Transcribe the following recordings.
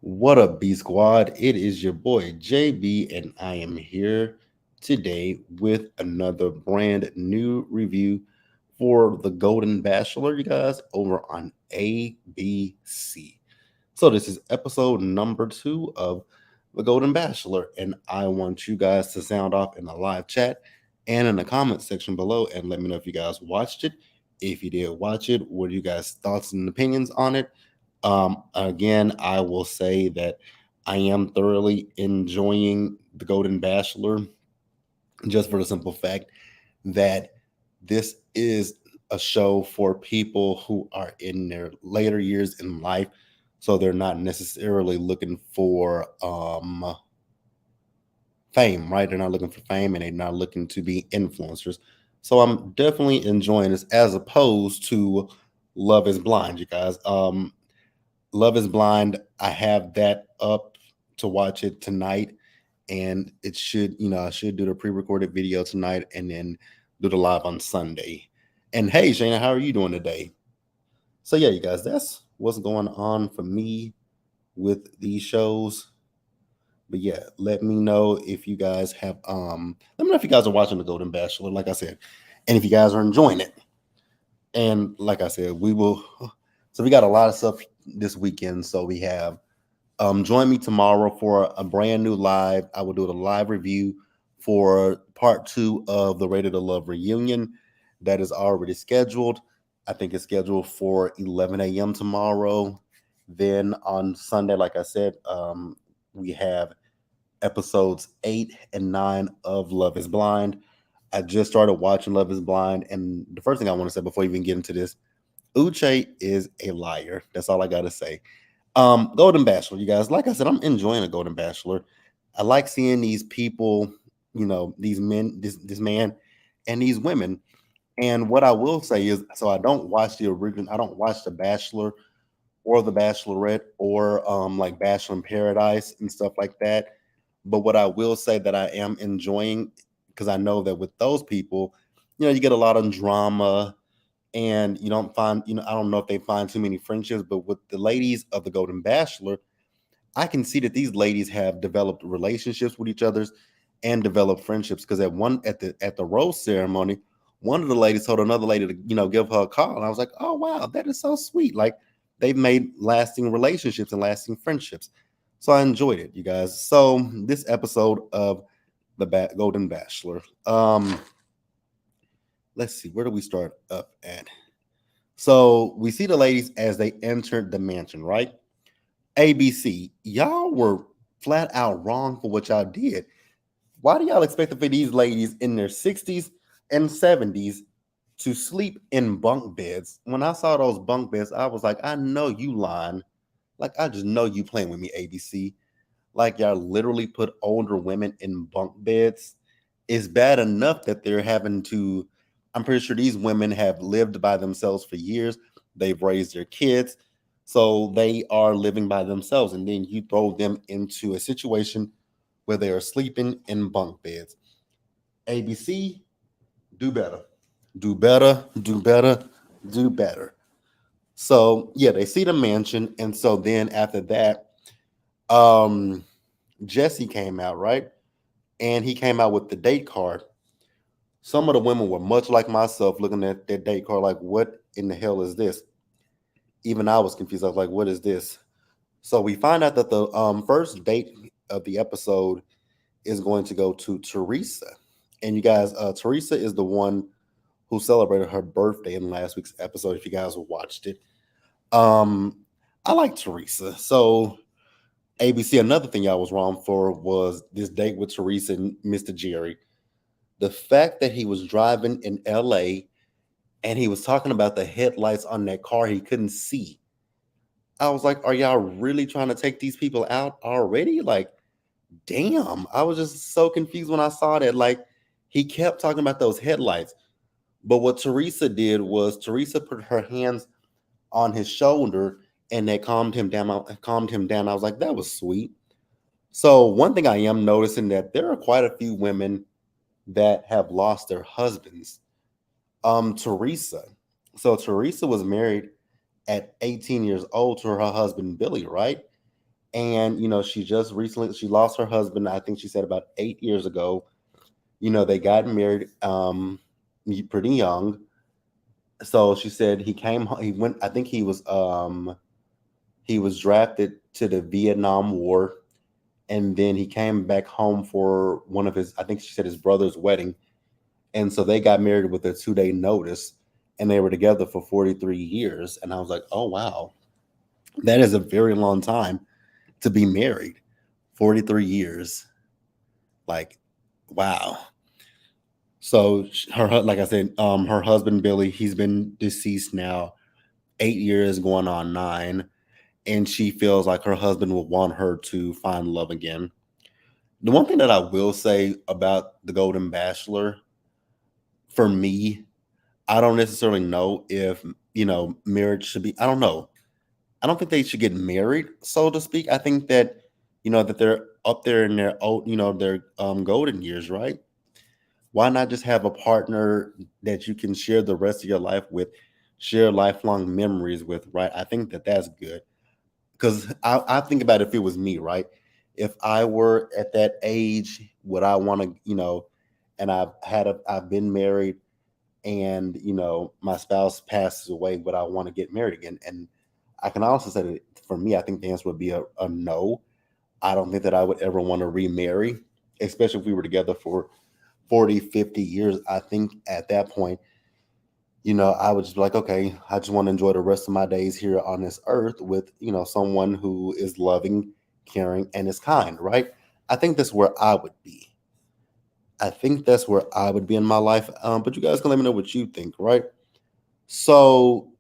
What up, B Squad? It is your boy JB, and I am here today with another brand new review for The Golden Bachelor, you guys, over on ABC. So, this is episode number 2 of The Golden Bachelor, and I want you guys to sound off in the live chat and in the comment section below and let me know if you guys watched it. If you did watch it, what are you guys' thoughts and opinions on it? Again, I will say that I am thoroughly enjoying The Golden Bachelor just for the simple fact that this is a show for people who are in their later years in life. So they're not necessarily looking for fame, right? They're not looking for fame and they're not looking to be influencers. So I'm definitely enjoying this as opposed to Love is Blind, you guys. Love is Blind. I have that up to watch it tonight, and it should, I should do the pre-recorded video tonight and then do the live on Sunday. And hey, Shayna, how are you doing today? So yeah, you guys, that's what's going on for me with these shows. But yeah, let me know if you guys have let me know if you guys are watching the Golden Bachelor, like I said, and if you guys are enjoying it. And like I said, we will so we got a lot of stuff this weekend. So we have join me tomorrow for a brand new live. I will do a live review for part 2 of the Rated to Love reunion that is already scheduled. I think it's scheduled for 11 a.m. tomorrow. Then on Sunday, like I said, we have episodes 8 and 9 of Love is Blind. I just started watching Love is Blind, and the first thing I want to say before we even get into this, Uche is a liar. That's all I gotta say. Golden Bachelor, you guys. Like I said, I'm enjoying a Golden Bachelor. I like seeing these people, these men, this man, and these women. And what I will say is, so I don't watch the original. I don't watch the Bachelor or the Bachelorette or like Bachelor in Paradise and stuff like that. But what I will say that I am enjoying, because I know that with those people, you get a lot of drama and you don't find, I don't know if they find too many friendships, but with the ladies of the Golden Bachelor, I can see that these ladies have developed relationships with each other's and developed friendships. Because at the rose ceremony, one of the ladies told another lady to give her a call, and I was like, oh wow, that is so sweet. Like they've made lasting relationships and lasting friendships. So I enjoyed it, you guys. So this episode of the Golden Bachelor. Let's see, where do we start up at? So we see the ladies as they entered the mansion, right? ABC, y'all were flat out wrong for what y'all did. Why do y'all expect for these ladies in their 60s and 70s to sleep in bunk beds? When I saw those bunk beds, I was like, I know you lying. Like, I just know you playing with me, ABC. Like, y'all literally put older women in bunk beds. It's bad enough that they're having to. I'm pretty sure these women have lived by themselves for years. They've raised their kids. So they are living by themselves. And then you throw them into a situation where they are sleeping in bunk beds. ABC, do better. Do better, do better, do better. So yeah, they see the mansion. And so then after that, um, Jesse came out, right? And he came out with the date card. Some of the women were much like myself looking at their date card, like, what in the hell is this? Even I was confused. I was like, what is this? So we find out that the first date of the episode is going to go to Teresa. And you guys, Teresa is the one who celebrated her birthday in last week's episode, if you guys watched it. Um, I like Teresa. So ABC, another thing y'all was wrong for was this date with Teresa and Mr. Jerry. The fact that he was driving in LA and he was talking about the headlights on that car he couldn't see. I was like, are y'all really trying to take these people out already? Like, damn. I was just so confused when I saw that. Like, he kept talking about those headlights. But what Teresa did was Teresa put her hands on his shoulder and that calmed him down. Calmed him down. I was like, that was sweet. So one thing I am noticing that there are quite a few women that have lost their husbands. Teresa. So Teresa was married at 18 years old to her husband Billy, right? And she just recently she lost her husband. I think she said about 8 years ago. They got married pretty young. So she said he went. I think he was drafted to the Vietnam War, and then he came back home for one of his. I think she said his brother's wedding, and so they got married with a 2 day notice, and they were together for 43 years. And I was like, oh wow, that is a very long time to be married. 43 years, like wow. So like I said, her husband Billy, he's been deceased now 8 years, going on 9, and she feels like her husband will want her to find love again. The one thing that I will say about the Golden Bachelor, for me, I don't necessarily know if marriage should be. I don't know. I don't think they should get married, so to speak. I think that that they're up there in their old, their golden years, right? Why not just have a partner that you can share the rest of your life with, share lifelong memories with, right? I think that that's good. Because I think about if it was me, right? If I were at that age, would I want to, and I've been married, and my spouse passes away, would I want to get married again? And I can also say that for me, I think the answer would be a no. I don't think that I would ever want to remarry, especially if we were together for 40, 50 years. I think at that point, I would just be like, okay, I just want to enjoy the rest of my days here on this earth with, someone who is loving, caring, and is kind, right? I think that's where I would be. I think that's where I would be in my life. But you guys can let me know what you think, right? So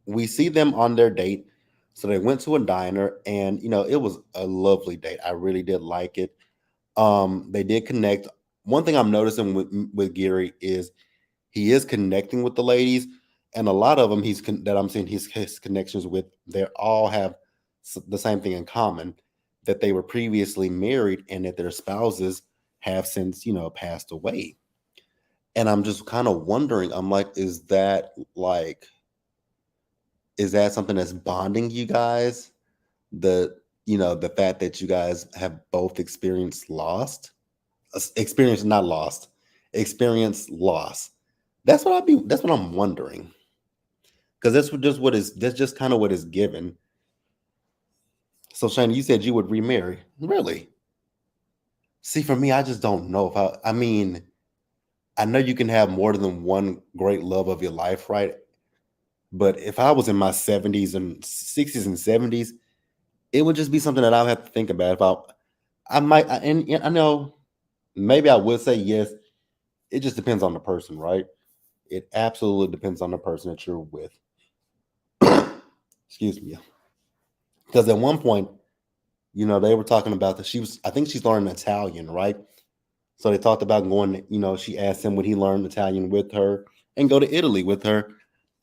we see them on their date. So they went to a diner, and it was a lovely date. I really did like it. They did connect. One thing I'm noticing with Gary is he is connecting with the ladies, and a lot of them that I'm seeing his connections with, they all have the same thing in common, that they were previously married and that their spouses have since passed away. And I'm just kind of wondering, I'm like, is that something that's bonding you guys? The the fact that you guys have both experienced not lost, experienced loss. That's what I'm wondering. Because that's just kind of what is given. So Shana, you said you would remarry. Really? See, for me, I just don't know if I mean, I know you can have more than one great love of your life, right? But if I was in my 70s and 60s and 70s, it would just be something that I would have to think about. If I might, and I know maybe I would say yes. It just depends on the person, right? It absolutely depends on the person that you're with. Excuse me. Because at one point, they were talking about that I think she's learning Italian, right? So they talked about going, she asked him would he learn Italian with her and go to Italy with her.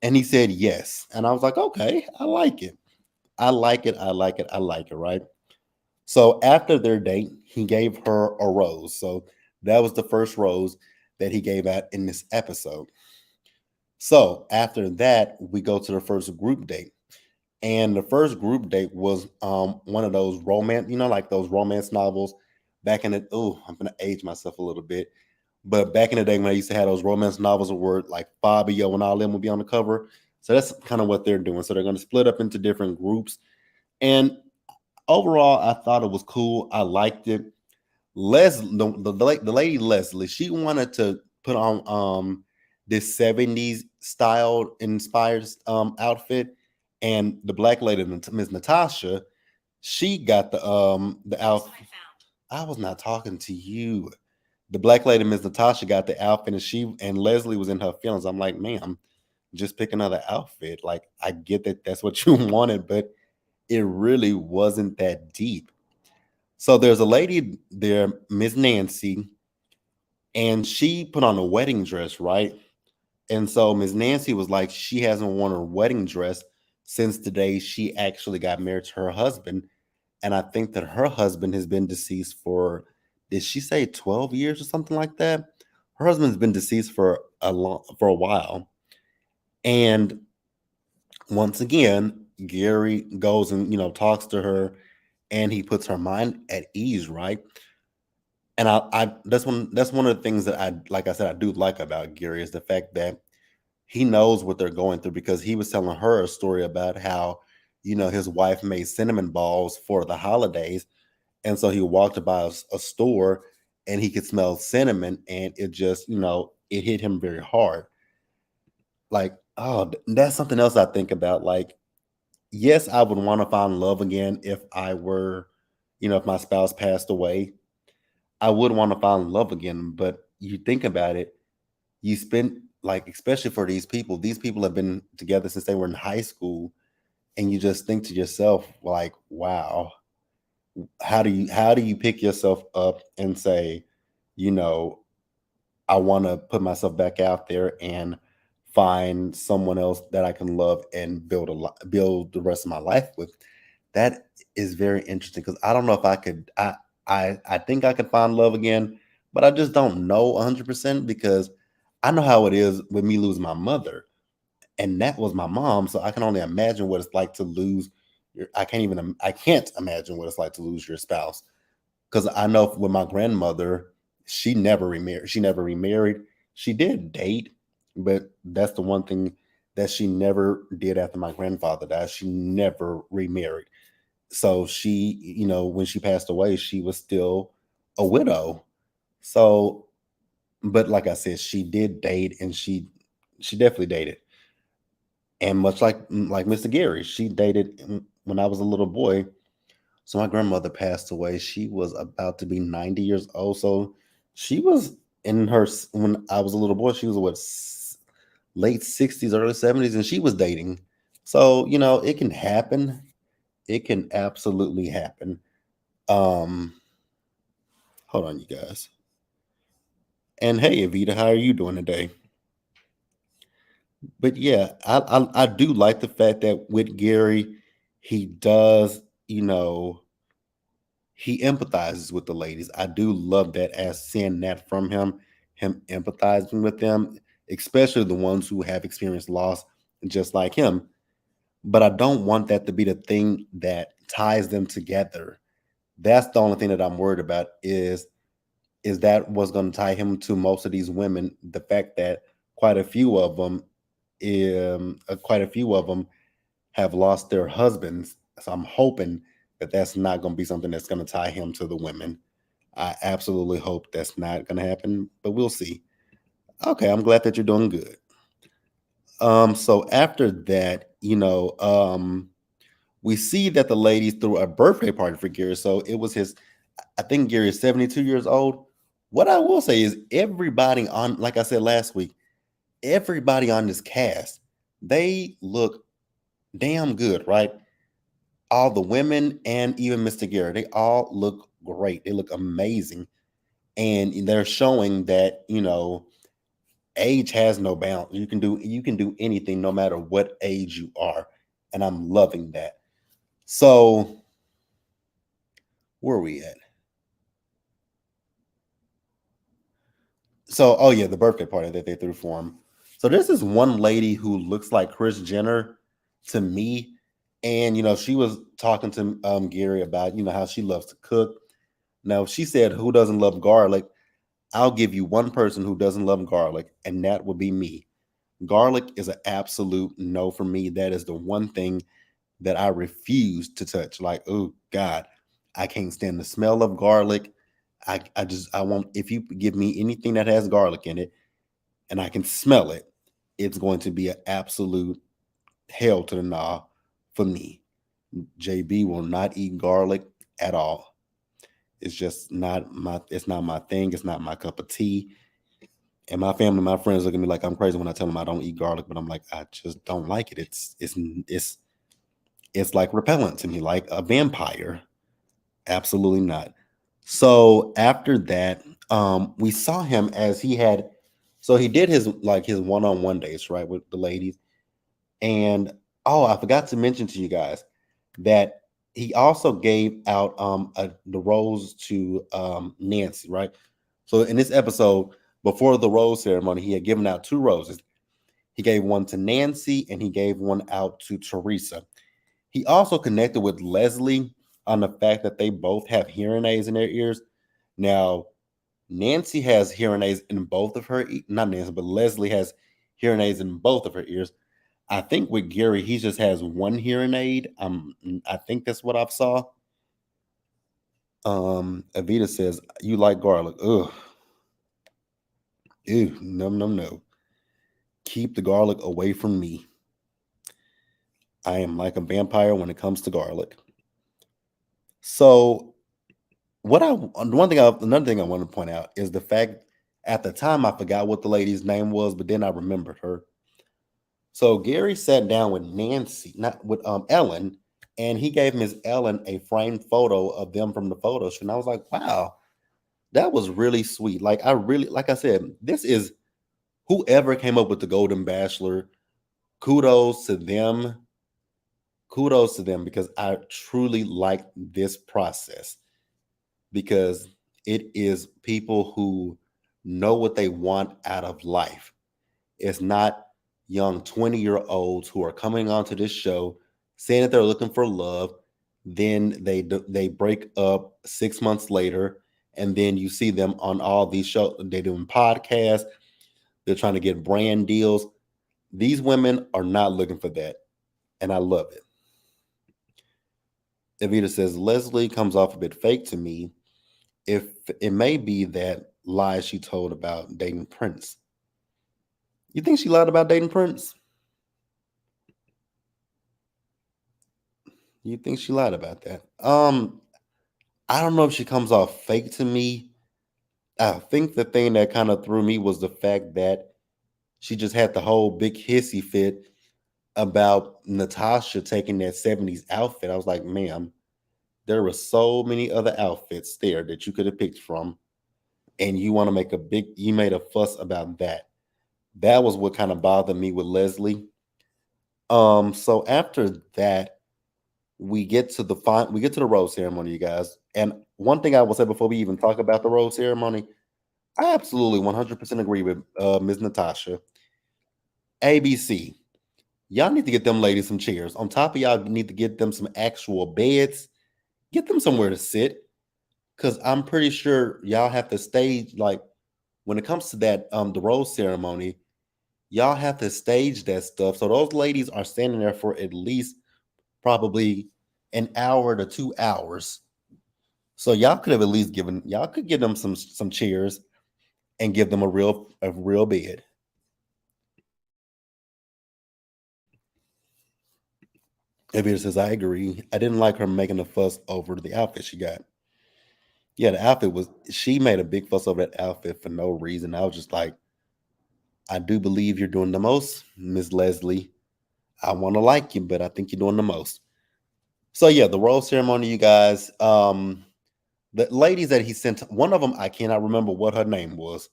And he said yes. And I was like, okay, I like it. I like it. I like it. I like it, right? So after their date, he gave her a rose. So that was the first rose that he gave out in this episode. So after that, we go to the first group date. And the first group date was one of those romance, like those romance novels back in the. Oh, I'm gonna age myself a little bit, but back in the day when I used to have those romance novels where like Fabio and all them would be on the cover. So that's kind of what they're doing. So they're going to split up into different groups. And overall, I thought it was cool. I liked it. The lady Leslie, she wanted to put on this 70s style inspired outfit, and the black lady Miss Natasha, she got the outfit. I was not talking to you. The black lady Miss Natasha got the outfit, and Leslie was in her feelings. I'm like, ma'am, just pick another outfit. Like, I get that that's what you wanted, but it really wasn't that deep. So there's a lady there, Miss Nancy, and she put on a wedding dress, right? And so Miss Nancy was like, she hasn't worn a wedding dress since the day she actually got married to her husband. And I think that her husband has been deceased for, did she say 12 years or something like that? Her husband's been deceased for a while. And once again, Gary goes and talks to her, and he puts her mind at ease, right? And I that's one of the things that I like I said I do like about Gary is the fact that he knows what they're going through because he was telling her a story about how his wife made cinnamon balls for the holidays, and so he walked by a store and he could smell cinnamon, and it just it hit him very hard. Like, oh, that's something else I think about. Like, yes, I would want to find love again if I were, if my spouse passed away. I would want to find love again. But you think about it, you spend, like, especially for these people have been together since they were in high school, and you just think to yourself, like, wow, how do you pick yourself up and say, you know, I want to put myself back out there and find someone else that I can love and build the rest of my life with. That is very interesting because I don't know if I could. I think I could find love again, but I just don't know 100% because I know how it is with me losing my mother, and that was my mom. So I can only imagine what it's like to lose your. I can't imagine what it's like to lose your spouse because I know with my grandmother, she never remarried. She never remarried. She did date, but that's the one thing that she never did after my grandfather died. She never remarried. So she, when she passed away, she was still a widow. So, but like I said, she did date, and she definitely dated. And much like Mr. Gary, she dated when I was a little boy. So my grandmother passed away. She was about to be 90 years old. So she was in when I was a little boy, she was late 60s, early 70s, and she was dating. So, it can happen. It can absolutely happen. Um, Hold on, you guys. And hey, Evita, how are you doing today? But yeah, I do like the fact that with Gary, he does, he empathizes with the ladies. I do love that as seeing that from him empathizing with them, especially the ones who have experienced loss just like him. But I don't want that to be the thing that ties them together. That's the only thing that I'm worried about is that what's going to tie him to most of these women. The fact that quite a few of them, quite a few of them have lost their husbands. So I'm hoping that that's not going to be something that's going to tie him to the women. I absolutely hope that's not going to happen, but we'll see. Okay, I'm glad that you're doing good. So after that, we see that the ladies threw a birthday party for Gary. So it was I think Gary is 72 years old. What I will say is everybody on, like I said last week, everybody on this cast, they look damn good, right? All the women and even Mr. Gary, they all look great. They look amazing. And they're showing that, age has no bounds. You can do anything no matter what age you are. And I'm loving that. So where are we at? So, oh yeah, the birthday party that they threw for him. So there's this one lady who looks like Chris Jenner to me, and she was talking to Gary about how she loves to cook. Now she said, "Who doesn't love garlic?" I'll give you one person who doesn't love garlic, and that would be me. Garlic is an absolute no for me. That is the one thing that I refuse to touch. Like, oh God, I can't stand the smell of garlic. I won't. If you give me anything that has garlic in it and I can smell it, it's going to be an absolute hell to the gnaw for me. JB will not eat garlic at all. It's just not my thing. It's not my cup of tea. And my family, my friends look at me like I'm crazy when I tell them I don't eat garlic, but I'm like, I just don't like it. It's like repellent to me, like a vampire. Absolutely not. So after that, we saw him as he had, so he did his one-on-one dates, right, with the ladies. And oh, I forgot to mention to you guys that he also gave out the rose to Nancy, right? So in this episode, before the rose ceremony, he had given out two roses. He gave one to Nancy and he gave one out to Teresa. He also connected with Leslie on the fact that they both have hearing aids in their ears. Now, Nancy has hearing aids in both of her, not Nancy, but Leslie has hearing aids in both of her ears. I think with Gary, he just has one hearing aid. I think that's what I saw. Avita says, "You like garlic? Ugh, ew, no, no, no. Keep the garlic away from me. I am like a vampire when it comes to garlic." So, another thing I want to point out is the fact at the time I forgot what the lady's name was, but then I remembered her. So Gary sat down with Nancy, not with Ellen, and he gave Miss Ellen a framed photo of them from the photo shoot. And I was like, wow, that was really sweet. Like I really, like I said, this is whoever came up with the Golden Bachelor. Kudos to them. Kudos to them because I truly like this process because it is people who know what they want out of life. It's not young 20-year-olds who are coming onto this show saying that they're looking for love. Then they break up 6 months later, and then you see them on all these shows. They're doing podcasts. They're trying to get brand deals. These women are not looking for that, and I love it. Evita says Leslie comes off a bit fake to me. If it may be that lie she told about dating Prince. You think she lied about dating Prince? You think she lied about that? I don't know if she comes off fake to me. I think the thing that kind of threw me was the fact that she just had the whole big hissy fit about Natasha taking that 70s outfit. I was like, ma'am, there were so many other outfits there that you could have picked from. And you want to you made a fuss about that. That was what kind of bothered me with Leslie. So after that, we get to the rose ceremony, you guys. And one thing I will say before we even talk about the rose ceremony, I absolutely 100% agree with Ms. Natasha. ABC, y'all need to get them ladies some chairs. On top of y'all need to get them some actual beds. Get them somewhere to sit. Cause I'm pretty sure y'all have to stage like when it comes to that the rose ceremony, y'all have to stage that stuff. So those ladies are standing there for at least probably an hour to 2 hours. So y'all could have at least y'all could give them some chairs and give them a real bed. Evita says, I agree. I didn't like her making a fuss over the outfit she got. Yeah, the outfit was she made a big fuss over that outfit for no reason. I was just like, I do believe you're doing the most, Miss Leslie. I want to like you, but I think you're doing the most. So yeah, the rose ceremony, you guys. The ladies that he sent, one of them I cannot remember what her name was.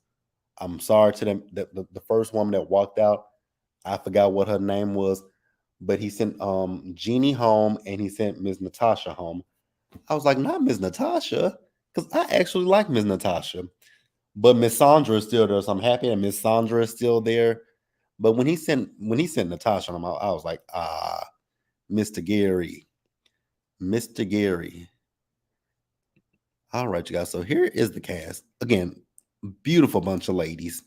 I'm sorry to them. The first woman that walked out, I forgot what her name was, but he sent Jeannie home and he sent Miss Natasha home. I was like, not Miss Natasha, because I actually like Miss Natasha. But Miss Sandra is still there, so I'm happy that Miss Sandra is still there. But when he sent Natasha home, I was like, Mr. Gary, Mr. Gary. All right, you guys. So here is the cast. Again, beautiful bunch of ladies.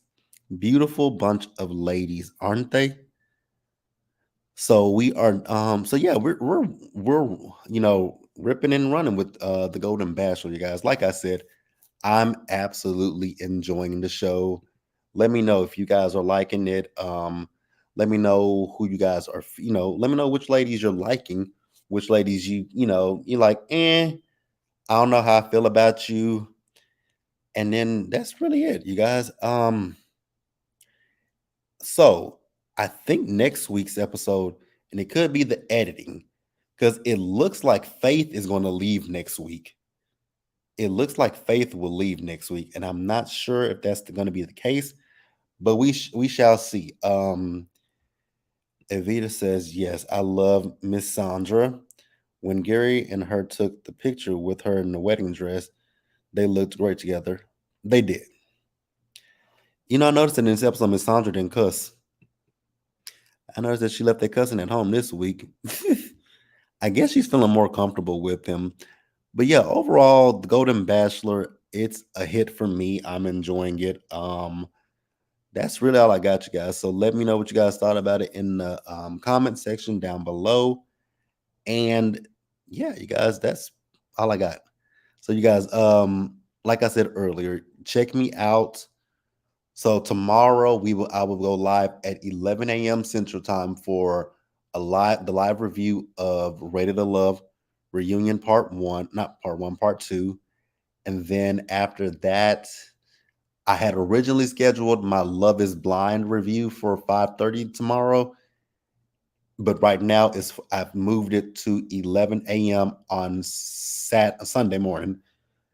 Beautiful bunch of ladies, aren't they? So we are so yeah, we're ripping and running with the Golden Bachelor, you guys. Like I said, I'm absolutely enjoying the show. Let me know if you guys are liking it. Let me know who you guys are, let me know which ladies you're liking, which ladies you like, I don't know how I feel about you. And then that's really it, you guys. So I think next week's episode, and it could be the editing, because it looks like Faith is going to leave next week. It looks like Faith will leave next week, and I'm not sure if that's going to be the case, but we shall see. Evita says yes. I love Miss Sandra. When Gary and her took the picture with her in the wedding dress, they looked great together. They did. I noticed in this episode, Miss Sandra didn't cuss. I noticed that she left that cussing at home this week. I guess she's feeling more comfortable with him. But yeah, overall, the Golden Bachelor, it's a hit for me. I'm enjoying it. That's really all I got, you guys. So let me know what you guys thought about it in the comment section down below. And yeah, you guys, that's all I got. So you guys, like I said earlier, check me out. So tomorrow I will go live at 11 a.m. Central Time for the live review of Rated to Love Reunion Part One, not Part One, Part Two, and then after that, I had originally scheduled my Love Is Blind review for 5:30 tomorrow, but right now I've moved it to 11 a.m. on Sunday morning.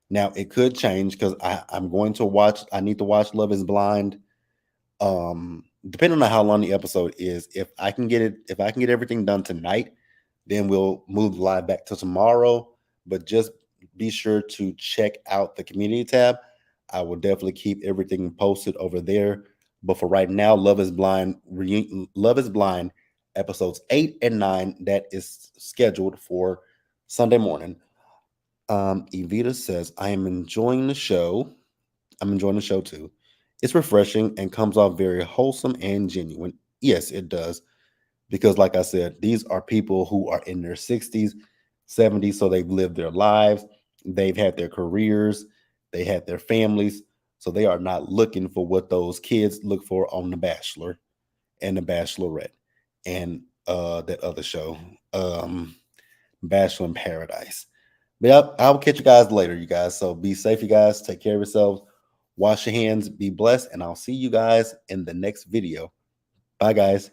Now it could change because I'm going to watch. I need to watch Love Is Blind. Depending on how long the episode is, if I can get everything done tonight, then we'll move the live back to tomorrow. But just be sure to check out the community tab. I will definitely keep everything posted over there. But for right now, Love is Blind, episodes 8 and 9, that is scheduled for Sunday morning. Evita says, I am enjoying the show. I'm enjoying the show too. It's refreshing and comes off very wholesome and genuine. Yes, it does. Because, like I said, these are people who are in their 60s, 70s, so they've lived their lives, they've had their careers, they had their families, so they are not looking for what those kids look for on The Bachelor and The Bachelorette and that other show, Bachelor in Paradise. But yep, I'll catch you guys later, you guys. So be safe, you guys. Take care of yourselves. Wash your hands. Be blessed. And I'll see you guys in the next video. Bye, guys.